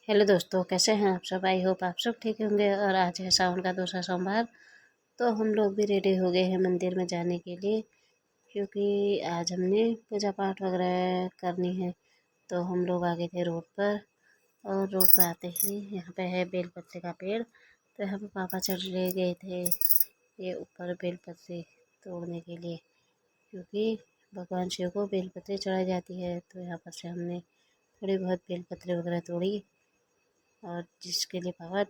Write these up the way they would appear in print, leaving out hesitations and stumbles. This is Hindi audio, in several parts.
हेलो दोस्तों, कैसे हैं आप सब। आई होप आप सब ठीक होंगे। और आज है सावन का दूसरा सोमवार, तो हम लोग भी रेडी हो गए हैं मंदिर में जाने के लिए, क्योंकि आज हमने पूजा पाठ वगैरह करनी है। तो हम लोग आ गए थे रोड पर, और रोड पर आते ही यहाँ पे है बेलपत्ते का पेड़। तो यहाँ पे पापा चढ़ ले गए थे ये ऊपर बेलपत्ते तोड़ने के लिए, क्योंकि भगवान शिव को बेलपत्ते चढ़ाई जाती है। तो यहाँ पर से हमने थोड़ी बहुत बेलपत्ते वगैरह तोड़ी, और जिसके लिए पापा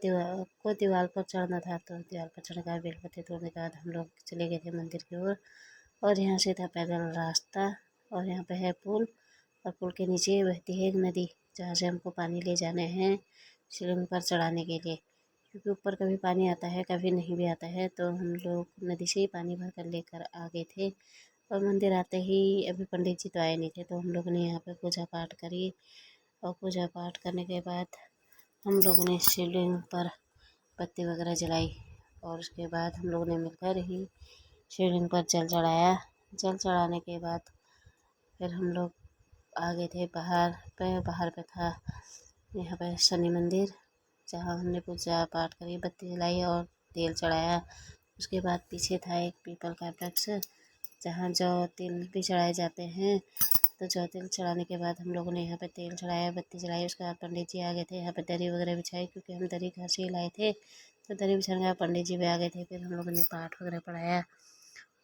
दीवार पर चढ़ना था, तो दीवार पर चढ़ने का बेलपत्ते तोड़ने के बाद हम लोग चले गए थे मंदिर की ओर। और यहाँ से था पैदल रास्ता, और यहाँ पे है पुल, और पुल के नीचे बहती है एक नदी, जहाँ से हमको पानी ले जाने हैं शिवलिंग पर चढ़ाने के लिए। क्योंकि ऊपर कभी पानी आता है, कभी नहीं भी आता है, तो हम लोग नदी से ही पानी भर कर लेकर आ गए थे। और मंदिर आते ही अभी पंडित जी तो आए नहीं थे, तो हम लोग ने यहाँ पे पूजा पाठ करी। और पूजा पाठ करने के बाद हम लोगों ने शिवलिंग पर बत्ती वगैरह जलाई, और उसके बाद हम लोगों ने मिलकर ही शिवलिंग पर जल चढ़ाया। जल चढ़ाने के बाद फिर हम लोग आ गए थे बाहर पे था यहाँ पे शनि मंदिर, जहाँ हमने पूजा पाठ करी, बत्ती जलाई और तेल चढ़ाया। उसके बाद पीछे था एक पीपल का वृक्ष, जहाँ जौ तिल भी चढ़ाए जाते हैं। तो जौ तिल चढ़ाने के बाद हम लोगों ने यहाँ पे तेल चढ़ाया, बत्ती जलाई। उसके बाद पंडित जी आ गए थे, यहाँ पे दरी वगैरह बिछाई, क्योंकि हम दरी घर से ही लाए थे। तो दरी बिछाने के बाद पंडित जी भी आ गए थे, फिर हम लोगों ने पाठ वगैरह पढ़ाया।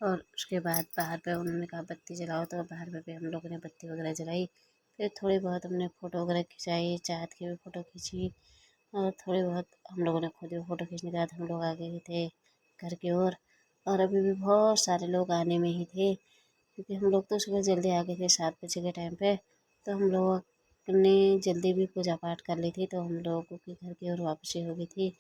और उसके बाद बाहर पे उन्होंने कहा बत्ती जलाओ, तो बाहर पे भी हम लोगों ने बत्ती वगैरह जलाई। फिर थोड़ी बहुत हमने फ़ोटो वगैरह खिंचाई, चाहत की भी फ़ोटो खींची, और थोड़ी बहुत हम लोगों ने खुद भी फ़ोटो खींचने के बाद हम लोग आ गए थे घर की ओर। और अभी भी बहुत सारे लोग आने में ही थे, क्योंकि हम लोग तो सुबह जल्दी आ गए थे 7 बजे के टाइम पे। तो हम लोग ने जल्दी भी पूजा पाठ कर ली थी, तो हम लोगों की घर की ओर वापसी हो गई थी।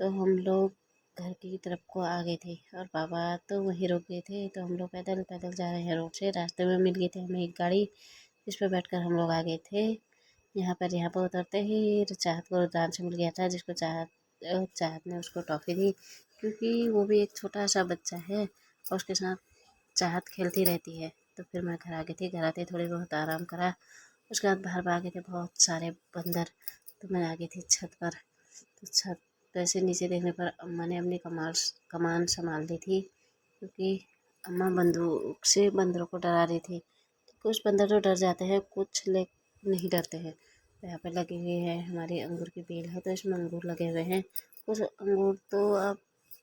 तो हम लोग घर की तरफ को आ गए थे, और बाबा तो वहीं रुक गए थे। तो हम लोग पैदल पैदल जा रहे हैं रोड से, रास्ते में मिल गई थी हमें एक गाड़ी, जिस पर बैठकर हम लोग आ गए थे। यहाँ पर उतरते ही चाहत को रुद्रांश मिल गया था, जिसको चाहत ने उसको टॉफ़ी दी, क्योंकि वो भी एक छोटा सा बच्चा है, और उसके साथ चाहत खेलती रहती है। तो फिर मैं घर आ गई थी, घर आते थोड़ी बहुत आराम करा। उसके बाद बाहर भागे थे बहुत सारे बंदर, तो मैं आ गई थी छत पर। तो छत पर से नीचे देखने पर अम्मा ने अपनी कमान संभाल ली थी, क्योंकि अम्मा बंदूक से बंदरों को डरा रही थी। कुछ बंदर तो डर जाते हैं, कुछ लोग नहीं डरते हैं। तो यहाँ पर लगी हुई है हमारी अंगूर की बेल है, तो इसमें अंगूर लगे हुए हैं। कुछ अंगूर तो अब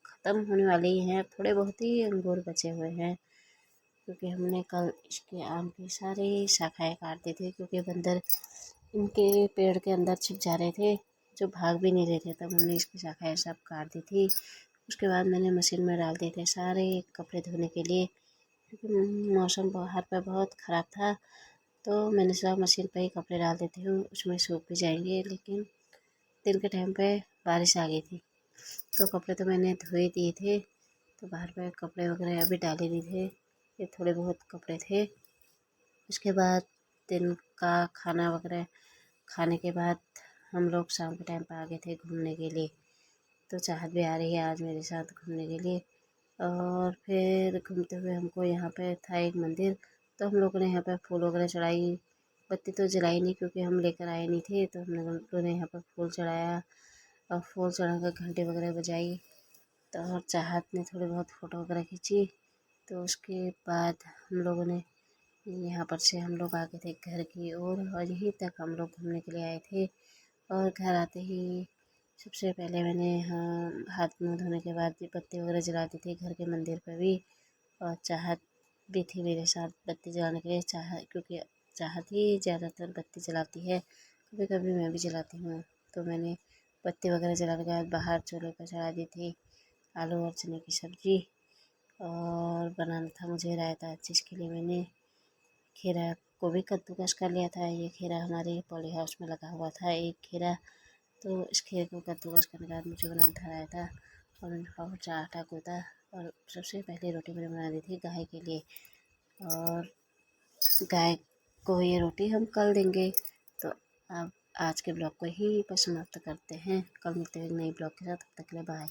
ख़त्म होने वाले ही हैं, थोड़े बहुत ही अंगूर बचे हुए हैं, क्योंकि हमने कल इसके आम की सारी शाखाएँ काट दी थी, क्योंकि बंदर इनके पेड़ के अंदर छिप जा रहे थे, जो भाग भी नहीं रहे थे। तब हमने इसकी शाखाएँ सब काट दी थी। उसके बाद मैंने मशीन में डाल दिए थे सारे कपड़े धोने के लिए, क्योंकि मौसम बाहर पे बहुत ख़राब था। तो मैंने सब मशीन पे ही कपड़े डाल देती हूँ, उसमें सूख भी जाएंगे। लेकिन दिन के टाइम पे बारिश आ गई थी, तो कपड़े तो मैंने धो ही दिए थे। तो बाहर पे कपड़े वगैरह अभी डाले नहीं थे, ये थोड़े बहुत कपड़े थे। उसके बाद दिन का खाना वगैरह खाने के बाद हम लोग शाम के टाइम पर आ गए थे घूमने के लिए। तो चाहत भी आ रही है आज मेरे साथ घूमने के लिए। और फिर घूमते हुए हमको यहाँ पे था एक मंदिर, तो हम लोगों ने यहाँ पे फूल वगैरह चढ़ाई। बत्ती तो जलाई नहीं, क्योंकि हम लेकर आए नहीं थे। तो हम लोगों ने यहाँ पर फूल चढ़ाया, और फूल चढ़ाकर घंटी वगैरह बजाई। तो और चाहत ने थोड़ी बहुत फ़ोटो वगैरह खींची। तो उसके बाद हम लोगों ने यहाँ पर से हम लोग आ गए थे घर की ओर, और यहीं तक हम लोग घूमने के लिए आए थे। और घर आते ही सबसे पहले मैंने यहाँ हाथ मुँह धोने के बाद बत्ती वगैरह जला दी थी घर के मंदिर पर भी। और चाहत भी थी मेरे साथ बत्ती जलाने के लिए, क्योंकि चाहत ही ज़्यादातर बत्ती जलाती है, कभी कभी मैं भी जलाती हूँ। तो मैंने बत्ती वगैरह जलाने के बाद बाहर चूल्हे पर चढ़ा दी थी आलू और चने की सब्ज़ी। और बनाना था मुझे रायता, जिसके लिए मैंने खीरा को भी कद्दूकस कर लिया था। ये खीरा हमारे पॉली हाउस में लगा हुआ था एक खीरा, तो इस खीरे को कद्दूकस करने के बाद मुझे बनाना था रायता। और मैंने फटाफट से आटा गूँथा, और सबसे पहले रोटी मैंने बना दी थी गाय के लिए। और गाय को ये रोटी हम कल देंगे। तो अब आज के ब्लॉग को ही पर समाप्त करते हैं, कल मिलते हैं एक नई ब्लॉग के साथ। तब तक के लिए बाय।